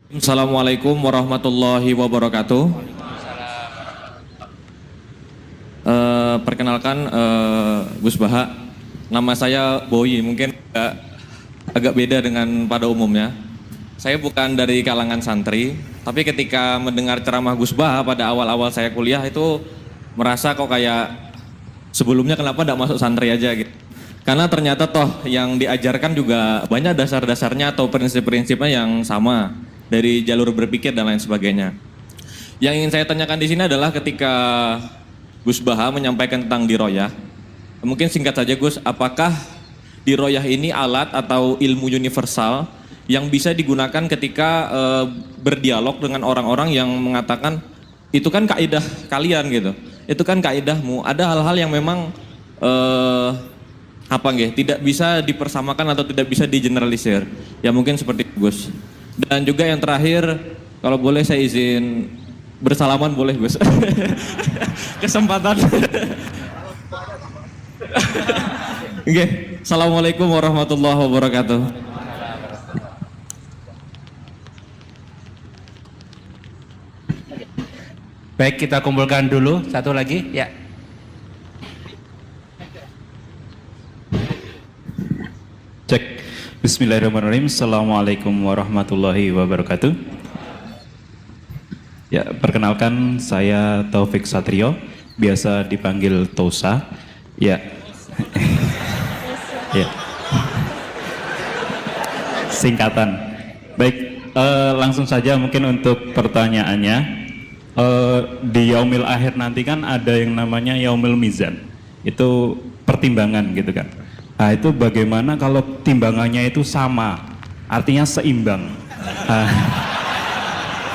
Assalamualaikum warahmatullahi wabarakatuh. Perkenalkan Gus Baha, nama saya Boyi, mungkin agak beda dengan pada umumnya. Saya bukan dari kalangan santri, tapi ketika mendengar ceramah Gus Baha pada awal-awal saya kuliah itu merasa kok kayak sebelumnya kenapa tidak masuk santri aja gitu. Karena ternyata toh yang diajarkan juga banyak dasar-dasarnya atau prinsip-prinsipnya yang sama dari jalur berpikir dan lain sebagainya. Yang ingin saya tanyakan di sini adalah ketika Gus Baha menyampaikan tentang diroyah, mungkin singkat saja Gus, apakah diroyah ini alat atau ilmu universal yang bisa digunakan ketika berdialog dengan orang-orang yang mengatakan itu kan kaidah kalian gitu, itu kan kaidahmu, ada hal-hal yang memang tidak bisa dipersamakan atau tidak bisa digeneralisir, ya mungkin seperti itu Gus. Dan juga yang terakhir, kalau boleh saya izin bersalaman boleh Gus. Kesempatan. Oke, Assalamualaikum warahmatullahi wabarakatuh. Baik, kita kumpulkan dulu satu lagi, ya. Cek. Bismillahirrahmanirrahim. Assalamualaikum warahmatullahi wabarakatuh. Ya, perkenalkan saya Taufik Satrio, biasa dipanggil Tosa. Ya. Ya. Singkatan. Baik, langsung saja mungkin untuk pertanyaannya. Di yaumil akhir nanti kan ada yang namanya yaumil mizan. Itu pertimbangan gitu kan. Nah, itu bagaimana kalau timbangannya itu sama, artinya seimbang. Nah,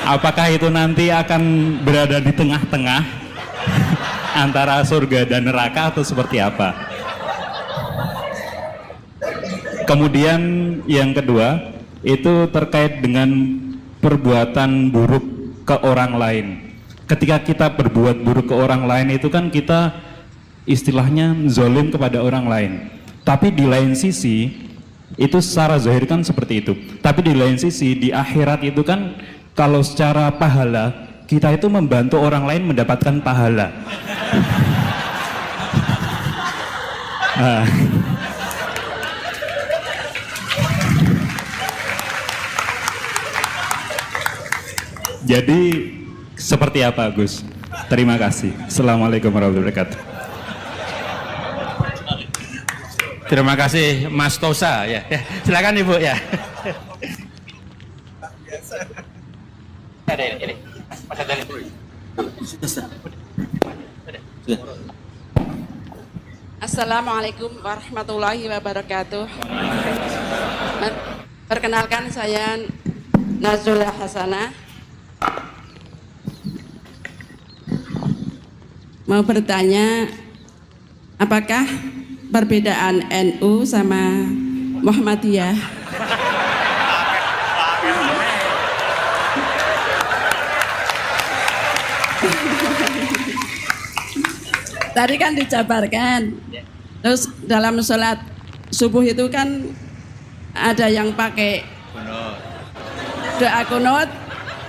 apakah itu nanti akan berada di tengah-tengah antara surga dan neraka atau seperti apa? Kemudian yang kedua, itu terkait dengan perbuatan buruk ke orang lain. Ketika kita berbuat buruk ke orang lain itu kan kita istilahnya zalim kepada orang lain. Tapi di lain sisi, itu secara zahir kan seperti itu. Tapi di lain sisi, di akhirat itu kan kalau secara pahala, kita itu membantu orang lain mendapatkan pahala. Nah. Jadi seperti apa Gus? Terima kasih. Assalamualaikum warahmatullahi wabarakatuh. Terima kasih Mas Tosa, ya. Silakan Ibu, ya. Ada ini. Mas ada ini. Assalamualaikum warahmatullahi wabarakatuh. Perkenalkan saya Nazrullah Hasanah. Mau bertanya, apakah perbedaan NU sama Muhammadiyah? Tadi kan dijabarkan, terus dalam sholat subuh itu kan ada yang pakai doa kunut,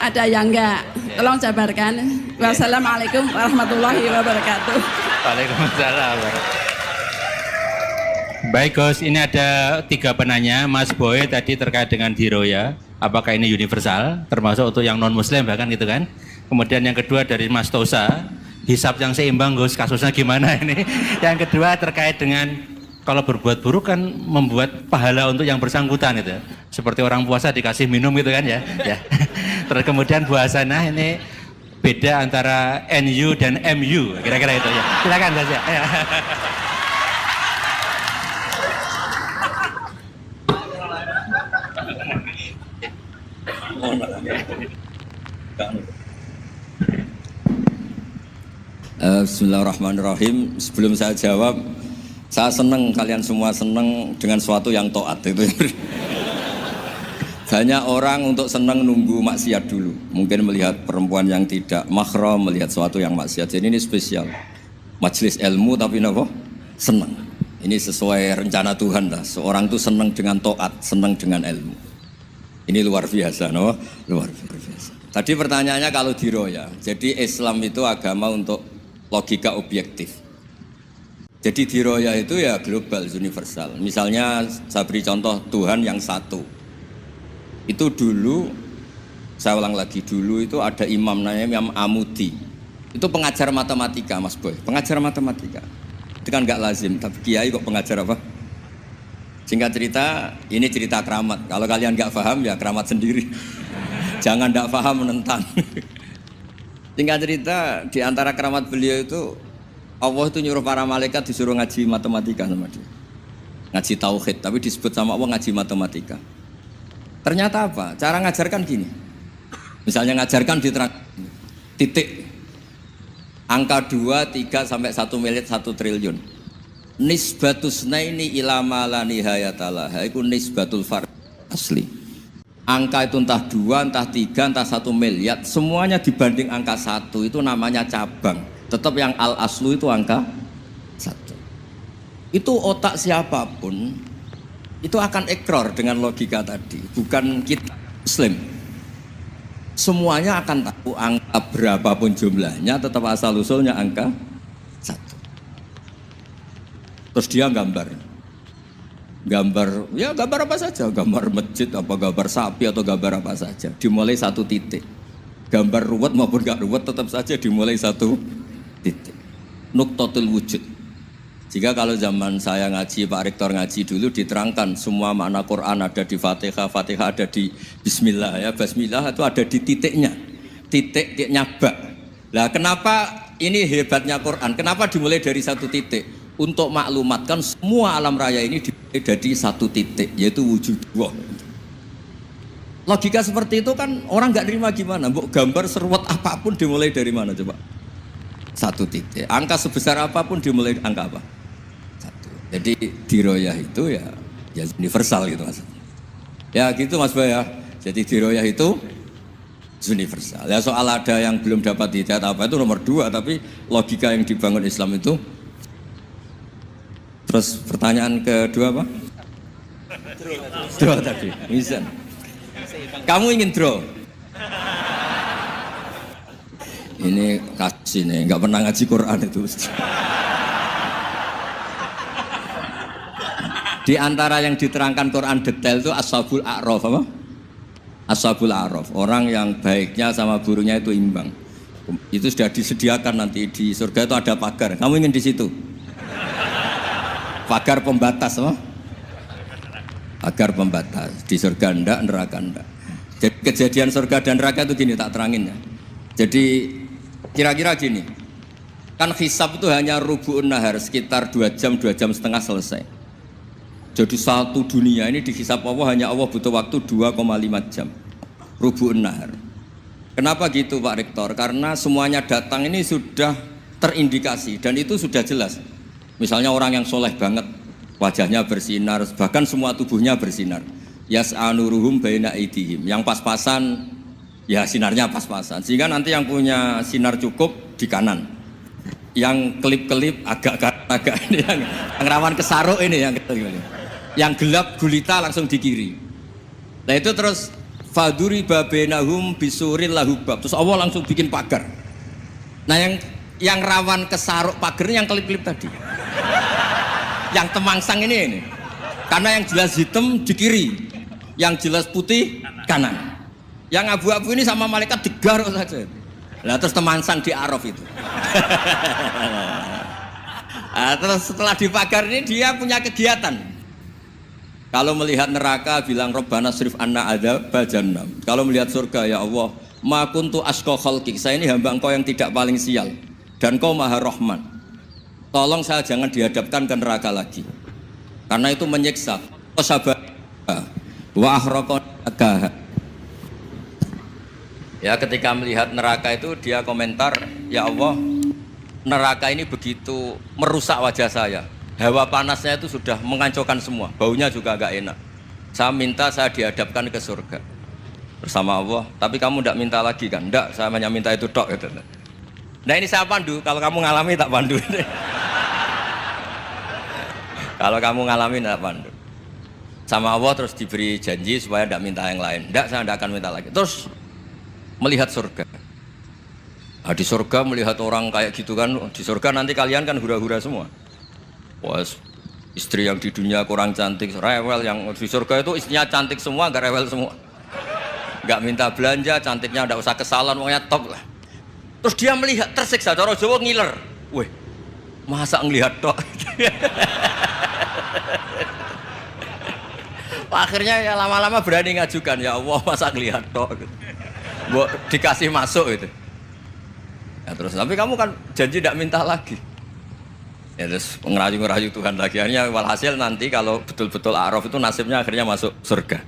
ada yang enggak. Tolong jabarkan. Wassalamualaikum warahmatullahi wabarakatuh. Waalaikumsalam. Baik Gus, ini ada 3 penanya. Mas Boy tadi terkait dengan diroya, apakah ini universal, termasuk untuk yang non muslim bahkan gitu kan. Kemudian yang kedua dari Mas Tosa, hisab yang seimbang Gus, kasusnya gimana ini. Yang kedua terkait dengan kalau berbuat buruk kan membuat pahala untuk yang bersangkutan itu, seperti orang puasa dikasih minum gitu kan ya. Ya. Terus kemudian buasanah ini beda antara NU dan MU, kira-kira itu ya. Silakan saja. Ya. Bismillahirrahmanirrahim. Sebelum saya jawab, saya senang kalian semua senang dengan sesuatu yang taat itu. Banyak orang untuk senang nunggu maksiat dulu. Mungkin melihat perempuan yang tidak mahram, melihat sesuatu yang maksiat. Jadi ini spesial. Majelis ilmu tapi apa? Senang. Ini sesuai rencana Tuhan lah. Seorang itu senang dengan taat, senang dengan ilmu. Ini luar biasa, no? Luar biasa. Tadi pertanyaannya kalau diroya, jadi Islam itu agama untuk logika objektif. Jadi diroya itu ya global, universal. Misalnya saya beri contoh Tuhan yang satu. Itu dulu, saya ulang lagi, dulu itu ada imam namanya Imam Amudi. Itu pengajar matematika, Mas Boy. Pengajar matematika. Itu kan nggak lazim, tapi kiai kok pengajar apa? Singkat cerita, ini cerita keramat. Kalau kalian nggak paham ya keramat sendiri. Jangan nggak paham menentang. Singkat cerita, di antara keramat beliau itu Allah itu nyuruh para malaikat disuruh ngaji matematika sama dia. Ngaji tauhid, tapi disebut sama Allah ngaji matematika. Ternyata apa? Cara ngajarkan gini. Misalnya ngajarkan diterang titik angka 2, 3 sampai 1 miliar 1 triliun. Nisbatusnaini ila ma la nihayatalah. Itu nisbatul fard asli. Angka itu entah 2, entah 3, entah 1 miliar, semuanya dibanding angka 1 itu namanya cabang. Tetap yang al aslu itu angka 1. Itu otak siapapun itu akan ekor dengan logika tadi. Bukan kita Muslim. Semuanya akan tahu angka berapapun jumlahnya, tetap asal usulnya angka 1. Terus dia gambar ya gambar apa saja, gambar masjid, apa gambar sapi atau gambar apa saja, dimulai 1 titik. Gambar ruwet maupun gak ruwet tetap saja dimulai 1 titik. Nuktotul wujud. Jika kalau zaman saya ngaji, Pak Rektor ngaji dulu diterangkan semua makna Quran ada di Fatihah, Fatihah ada di Bismillah ya, Bismillah itu ada di titiknya bak. Lah kenapa ini hebatnya Quran? Kenapa dimulai dari 1 titik? Untuk maklumatkan semua alam raya ini dimulai dari 1 titik, yaitu wujud Allah. Logika seperti itu kan orang nggak terima gimana? Mbok gambar seruat apapun dimulai dari mana coba? 1 titik. Angka sebesar apapun dimulai angka apa? 1. Jadi diroyah itu ya universal gitu mas. Ya gitu Mas Bay ya. Jadi diroyah itu universal. Ya soal ada yang belum dapat hidayat apa itu nomor 2, tapi logika yang dibangun Islam itu. Terus pertanyaan kedua apa? Draw tadi, mizan. Kamu ingin draw? Ini kasih nih, nggak pernah ngaji Quran itu. Di antara yang diterangkan Quran detail itu Ashabul A'raf apa? Ashabul A'raf, orang yang baiknya sama buruknya itu imbang. Itu sudah disediakan nanti di surga itu ada pagar. Kamu ingin di situ? Pagar pembatas apa? Pagar pembatas. Di surga ndak, neraka ndak. Jadi kejadian surga dan neraka itu gini, tak terangin ya. Jadi kira-kira gini. Kan hisab itu hanya rubu'un nahar, sekitar 2 jam, 2 jam setengah selesai. Jadi satu dunia ini dihisab Allah, hanya Allah butuh waktu 2,5 jam. Rubu'un nahar. Kenapa gitu Pak Rektor? Karena semuanya datang ini sudah terindikasi dan itu sudah jelas. Misalnya orang yang soleh banget, wajahnya bersinar, bahkan semua tubuhnya bersinar. Yas'anuruhum baina aidihim. Yang pas-pasan, ya sinarnya pas-pasan. Sehingga nanti yang punya sinar cukup di kanan. Yang kelip-kelip agak ini, yang rawan kesaruk ini, yang gelap gulita langsung di kiri. Nah itu terus faduri babenahum bisuril lahubab. Terus Allah langsung bikin pagar. Nah yang rawan kesaruk pagarnya yang kelip-kelip tadi. Yang temangsang ini. Karena yang jelas hitam di kiri, yang jelas putih kanan. Yang abu-abu ini sama malaikat digaruk saja. Nah terus temangsang di Araf itu. Nah, terus setelah di pagar ini dia punya kegiatan. Kalau melihat neraka bilang Rabbana srif anna adzaba jahannam. Kalau melihat surga ya Allah, ma kuntu asqa khalqik. Saya ini hamba Engkau yang tidak paling sial dan Kau Maha Rahman. Tolong saya jangan dihadapkan ke neraka lagi. Karena itu menyiksa. Wa ahraqaka. Ya ketika melihat neraka itu dia komentar, ya Allah, neraka ini begitu merusak wajah saya. Hawa panasnya itu sudah menghancurkan semua. Baunya juga agak enak. Saya minta saya dihadapkan ke surga bersama Allah. Tapi kamu tidak minta lagi kan? Tidak, saya hanya minta itu tok. Gitu. Nah ini saya pandu. Kalau kamu ngalami tak pandu. Kalau kamu ngalami tak pandu. sama Allah terus diberi janji supaya tidak minta yang lain. Tidak, saya tidak akan minta lagi. Terus melihat surga. Nah, di surga melihat orang kayak gitu kan, di surga nanti kalian kan hura-hura semua. Wah, istri yang di dunia kurang cantik, rewel, yang di surga itu istrinya cantik semua, gak rewel semua. Gak minta belanja, cantiknya tidak usah ke salon, pokoknya top lah. Terus dia melihat, tersiksa, cara Jawa ngiler. Wih, masa ngelihat tok? Akhirnya ya lama-lama berani ngajukan, ya Allah masa ngelihat tok gitu. Dikasih masuk gitu. Ya terus, tapi kamu kan janji tidak minta lagi. Ya terus ngerayu-ngerayu Tuhan lagi. Akhirnya walhasil nanti kalau betul-betul A'raf itu nasibnya akhirnya masuk surga.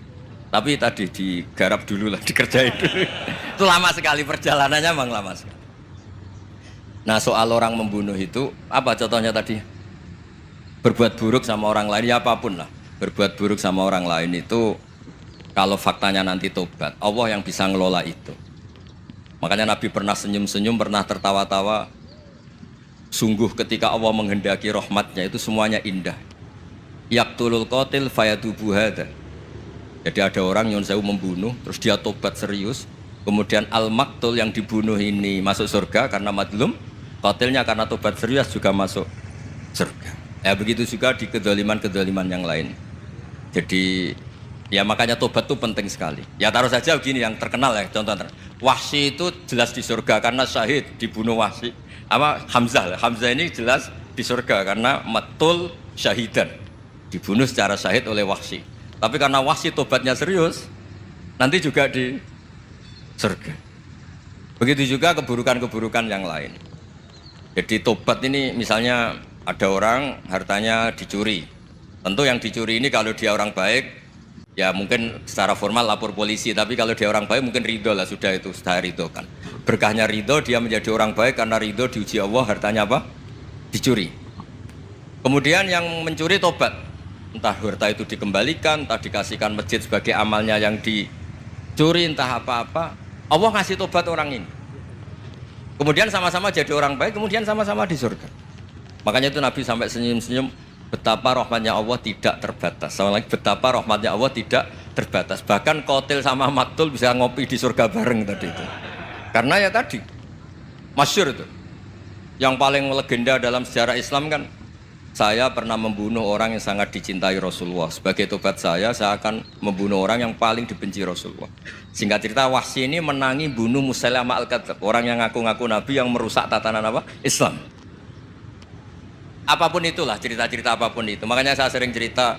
Tapi tadi digarap dulu lah, dikerjain dulu. Itu lama sekali perjalanannya, memang lama sekali. Nah soal orang membunuh itu, apa contohnya tadi? Berbuat buruk sama orang lain, ya apapun lah. Berbuat buruk sama orang lain itu, kalau faktanya nanti tobat, Allah yang bisa ngelola itu. Makanya Nabi pernah senyum-senyum, pernah tertawa-tawa. Sungguh ketika Allah menghendaki rahmatnya itu semuanya indah. Yaqtulul qatil fayatubu hadza. Jadi ada orang nyun sewu membunuh, terus dia tobat serius. Kemudian al-maktul yang dibunuh ini masuk surga karena madlum. Qatilnya karena tobat serius juga masuk surga. Ya begitu juga di kedoliman-kedoliman yang lain. Jadi ya makanya tobat itu penting sekali. Ya taruh saja begini yang terkenal ya, contoh Wahsy itu jelas di surga karena syahid dibunuh Wahsy. Apa Hamzah? Hamzah ini jelas di surga karena matul syahidan, dibunuh secara syahid oleh Wahsy. Tapi karena Wahsy tobatnya serius, nanti juga di surga. Begitu juga keburukan-keburukan yang lain. Jadi tobat ini misalnya ada orang hartanya dicuri. Tentu yang dicuri ini kalau dia orang baik, ya mungkin secara formal lapor polisi. Tapi kalau dia orang baik mungkin ridho lah, sudah itu, sudah ridho kan. Berkahnya ridho, dia menjadi orang baik karena ridho diuji Allah, hartanya apa? Dicuri. Kemudian yang mencuri tobat. Entah harta itu dikembalikan, entah dikasihkan masjid sebagai amalnya yang dicuri, entah apa-apa. Allah ngasih tobat orang ini. Kemudian sama-sama jadi orang baik, kemudian sama-sama di surga. Makanya itu Nabi sampai senyum-senyum, betapa rahmatnya Allah tidak terbatas. Sama lagi, betapa rahmatnya Allah tidak terbatas. Bahkan qatil sama maktul bisa ngopi di surga bareng tadi itu. Karena ya tadi, masyhur itu. Yang paling legenda dalam sejarah Islam kan, saya pernah membunuh orang yang sangat dicintai Rasulullah. Sebagai tobat saya akan membunuh orang yang paling dibenci Rasulullah. Singkat cerita, Wahsy ini menangi bunuh Musailamah al-Kadzdzab, orang yang ngaku-ngaku Nabi yang merusak tatanan apa? Islam. Apapun itulah, cerita-cerita apapun itu. Makanya saya sering cerita,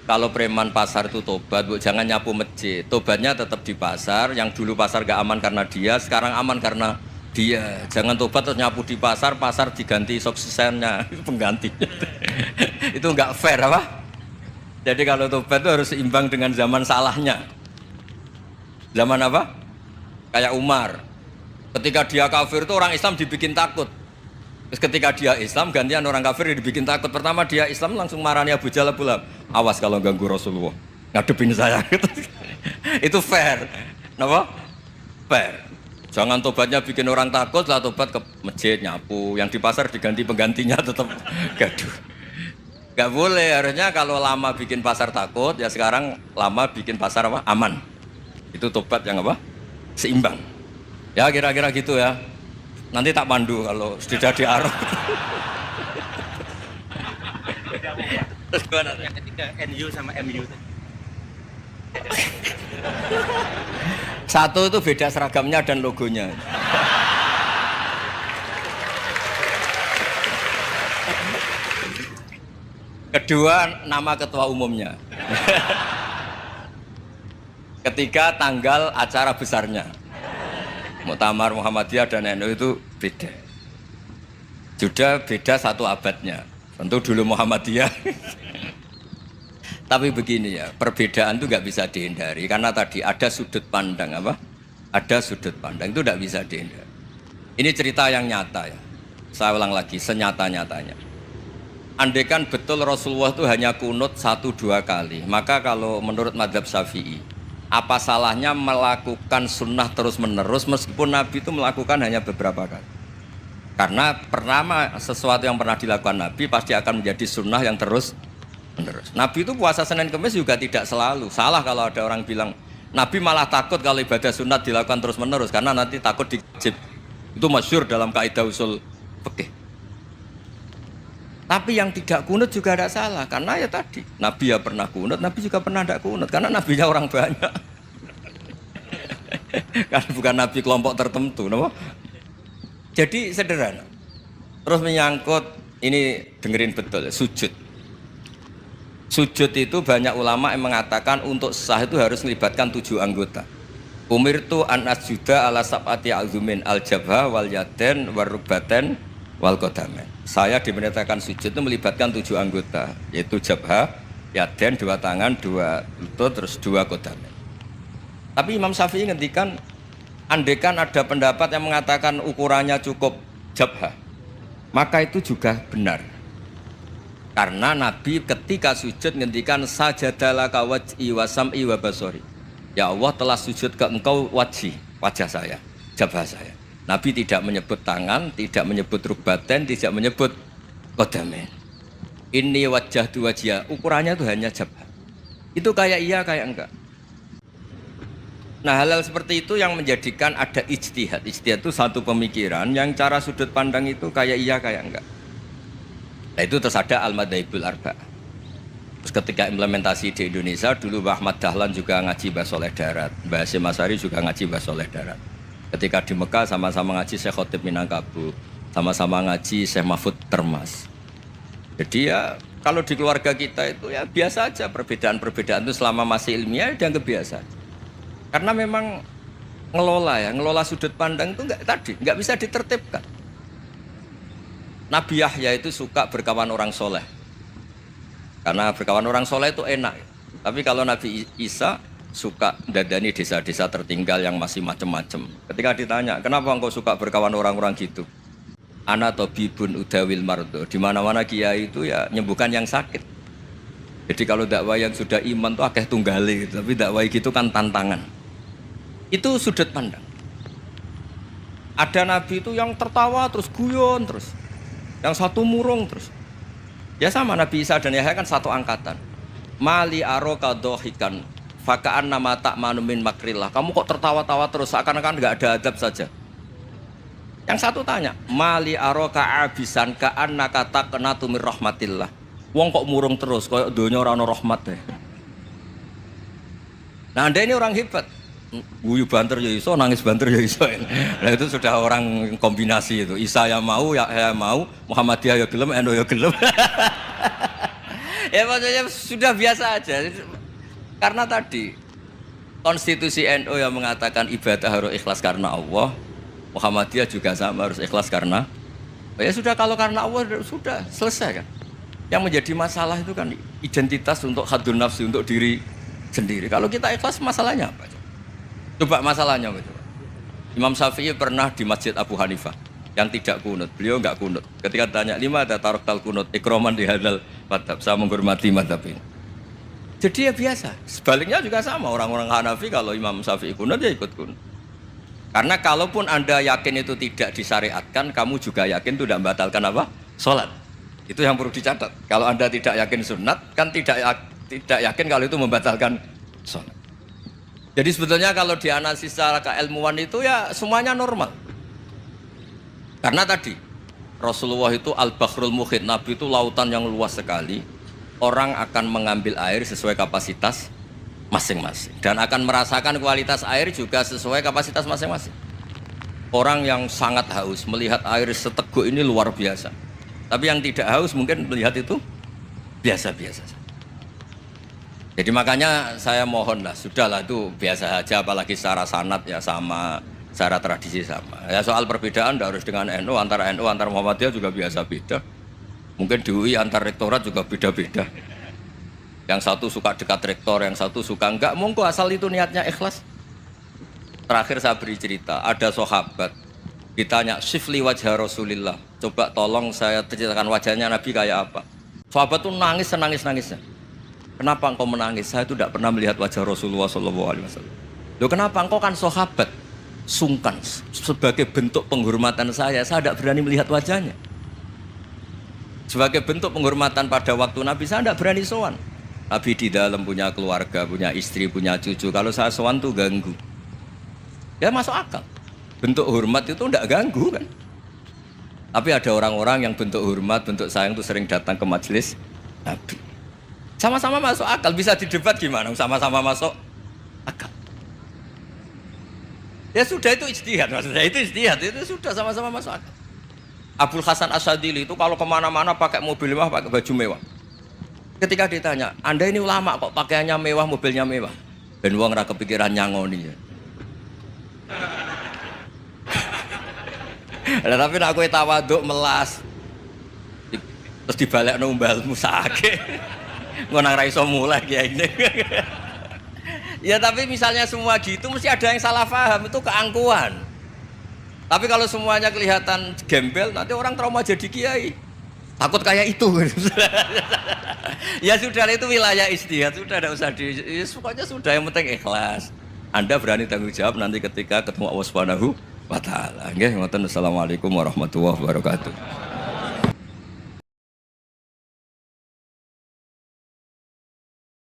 kalau preman pasar itu tobat, bu, jangan nyapu masjid. Tobatnya tetap di pasar, yang dulu pasar gak aman karena dia, sekarang aman karena dia. Jangan tobat terus nyapu di pasar, pasar diganti suksesennya, pengganti. Itu nggak fair apa? Jadi kalau tobat itu harus seimbang dengan zaman salahnya. Zaman apa? Kayak Umar. Ketika dia kafir itu orang Islam dibikin takut. Terus ketika dia Islam, gantian orang kafir dibikin takut. Pertama dia Islam langsung marahnya Abu Jahal, awas kalau ganggu Rasulullah, ngadepin saya. Itu fair. Kenapa? Fair. Jangan tobatnya bikin orang takut, lah tobat ke masjid, nyapu. Yang di pasar diganti penggantinya tetap gaduh. Gak boleh, harusnya kalau lama bikin pasar takut, ya sekarang lama bikin pasar apa? Aman. Itu tobat yang apa? Seimbang. Ya kira-kira gitu ya. Nanti tak pandu kalau sudah di Arab. Terus gimana? Yang ketiga NU sama MU. Satu itu beda seragamnya dan logonya. Kedua, nama ketua umumnya. Ketiga, tanggal acara besarnya. Muktamar Muhammadiyah dan NU itu beda. Sudah beda satu abadnya. Tentu dulu Muhammadiyah. Tapi begini ya, perbedaan itu nggak bisa dihindari karena tadi ada sudut pandang apa? Ada sudut pandang itu nggak bisa dihindari. Ini cerita yang nyata ya. Saya ulang lagi, senyata-nyatanya. Andaikan betul Rasulullah itu hanya kunut 1-2 kali, maka kalau menurut mazhab Syafi'i, apa salahnya melakukan sunnah terus-menerus meskipun Nabi itu melakukan hanya beberapa kali? Karena pertama sesuatu yang pernah dilakukan Nabi pasti akan menjadi sunnah yang terus menerus. Nabi itu puasa Senin Kamis juga tidak selalu. Salah kalau ada orang bilang Nabi malah takut kalau ibadah sunat dilakukan terus menerus karena nanti takut diwajib. Itu masyhur dalam kaidah usul fikih. Tapi yang tidak kunut juga tidak salah karena ya tadi Nabi ya pernah kunut, Nabi juga pernah tidak kunut karena nabinya orang banyak. Karena bukan Nabi kelompok tertentu, no? Jadi sederhana. Terus menyangkut ini dengerin betul sujud. Sujud itu banyak ulama yang mengatakan untuk sah itu harus melibatkan 7 anggota. Umirtu an asjuda ala sab'ati azumin al-jabha wal yaden wal rukbaten wal qadamen. Saya diperintahkan sujud itu melibatkan 7 anggota, yaitu jabha, yaden 2 tangan, 2 lutut, terus 2 qadamen. Tapi Imam Syafi'i ngendikan andaikan ada pendapat yang mengatakan ukurannya cukup jabha, maka itu juga benar. Karena Nabi ketika sujud ngendikan sajadalaka wajhi wa sam'i wa basori. Ya Allah telah sujud ke engkau wajah saya, jabah saya. Nabi tidak menyebut tangan, tidak menyebut rukbaten, tidak menyebut qadamen. Ini wajah tu wajah, ukurannya itu hanya jabah. Itu kayak iya kayak enggak. Nah hal-hal seperti itu yang menjadikan ada ijtihad. Ijtihad itu satu pemikiran yang cara sudut pandang itu kayak iya kayak enggak. Nah itu terus ada al-madhaibul arba'. Terus ketika implementasi di Indonesia dulu Mbah Ahmad Dahlan juga ngaji Mbah Soleh Darat, Mbah Hasyim Asy'ari juga ngaji Mbah Soleh Darat. Ketika di Mekah sama-sama ngaji Syekh Khotib Minangkabau, sama-sama ngaji Syekh Mahfud Termas. Jadi ya kalau di keluarga kita itu ya biasa aja, perbedaan-perbedaan itu selama masih ilmiah dianggap biasa. Karena memang ngelola sudut pandang itu nggak bisa ditertibkan. Nabi Yahya itu suka berkawan orang soleh, karena berkawan orang soleh itu enak. Tapi kalau Nabi Isa suka dadani desa-desa tertinggal yang masih macem-macem. Ketika ditanya, kenapa engkau suka berkawan orang-orang gitu? Ana tabibun udawil mardo. Di mana-mana kiai itu ya nyembuhkan yang sakit. Jadi kalau dakwah yang sudah iman tuh akeh tunggale gitu. Tapi dakwah gitu kan tantangan. Itu sudut pandang. Ada nabi itu yang tertawa terus guyon terus. Yang satu murung terus. Ya sama Nabi Isa dan Yahya kan satu angkatan. Mali aroka dohikan fakaan nama tak manumin makrillah. Kamu kok tertawa-tawa terus seakan-akan nggak ada adab saja. Yang satu tanya, Mali aroka abisan kaan nakata kenatumir rahmatillah. Wong kok murung terus, kayak donya ora ono rahmat deh. Nah anda ini orang hebat. Guyu banter ya iso, nangis banter ya iso. Nah itu sudah orang kombinasi itu. Isa ya mau, ya mau, Muhammadiyah ya gelem, NU ya gelem. Ya maksudnya sudah biasa aja. Karena tadi konstitusi NU yang mengatakan ibadah harus ikhlas karena Allah, Muhammadiyah juga sama harus ikhlas karena ya sudah kalau karena Allah sudah selesai kan. Yang menjadi masalah itu kan identitas untuk hadun nafsi, untuk diri sendiri. Kalau kita ikhlas masalahnya apa? Coba masalahnya coba. Imam Syafi'i pernah di Masjid Abu Hanifah yang tidak kunut. Beliau enggak kunut. Ketika tanya 5 ada taroktal kunut, ikroman di hadal madhab. Saya menghormati madhab ini. Jadi ya biasa. Sebaliknya juga sama. Orang-orang Hanafi kalau Imam Syafi'i kunut ya ikut kunut. Karena kalaupun Anda yakin itu tidak disyariatkan, kamu juga yakin itu tidak membatalkan apa? Sholat. Itu yang perlu dicatat. Kalau Anda tidak yakin sunat, kan tidak yakin kalau itu membatalkan sholat. Jadi sebetulnya kalau dianalisis secara keilmuan itu ya semuanya normal. Karena tadi Rasulullah itu al-bahrul muhit, Nabi itu lautan yang luas sekali. Orang akan mengambil air sesuai kapasitas masing-masing dan akan merasakan kualitas air juga sesuai kapasitas masing-masing. Orang yang sangat haus melihat air seteguk ini luar biasa. Tapi yang tidak haus mungkin melihat itu biasa-biasa saja. Jadi makanya saya mohonlah, sudahlah itu biasa saja, apalagi secara sanad ya sama, secara tradisi sama. Ya soal perbedaan tidak harus dengan NU, antara Muhammadiyah juga biasa beda. Mungkin di UI antar rektorat juga beda-beda. Yang satu suka dekat rektor, yang satu suka enggak. Monggo asal itu niatnya ikhlas. Terakhir saya beri cerita, ada sahabat ditanya sifli wajah Rasulillah. Coba tolong saya ceritakan wajahnya Nabi kayak apa. Sahabat tuh nangis senangis-nangisnya. Kenapa engkau menangis? Saya itu tidak pernah melihat wajah Rasulullah SAW. Loh kenapa? Engkau kan sahabat, sungkan. Sebagai bentuk penghormatan saya tidak berani melihat wajahnya. Sebagai bentuk penghormatan pada waktu Nabi, saya tidak berani sowan. Nabi di dalam punya keluarga, punya istri, punya cucu. Kalau saya sowan tuh ganggu. Ya masuk akal. Bentuk hormat itu tidak ganggu kan. Tapi ada orang-orang yang bentuk hormat, bentuk sayang itu sering datang ke majelis Nabi. Sama-sama masuk akal, bisa didebat gimana? Sama-sama masuk akal. Ya sudah, itu ijtihad, maksudnya itu ijtihad, itu sudah sama-sama masuk akal. Abul Hasan Asyadili itu kalau kemana-mana pakai mobil mewah, pakai baju mewah. Ketika ditanya, Anda ini ulama kok pakaiannya mewah, mobilnya mewah? Ben wong ra kepikiran nyangoni ya. Lah tapi nek kowe tawaduk melas terus dibalekno umbalmu sake. Ngono ra iso mulai kiai ini. Ya tapi misalnya semua gitu mesti ada yang salah paham, itu keangkuhan. Tapi kalau semuanya kelihatan gembel, nanti orang trauma jadi kiai. Takut kayak itu. Ya sudah, itu wilayah ijtihad, sudah tidak usah ya, pokoknya sudah, yang penting ikhlas. Anda berani tanggung jawab nanti ketika ketemu Allah Subhanahu wa taala. Nggih, ngoten. Assalamualaikum warahmatullahi wabarakatuh.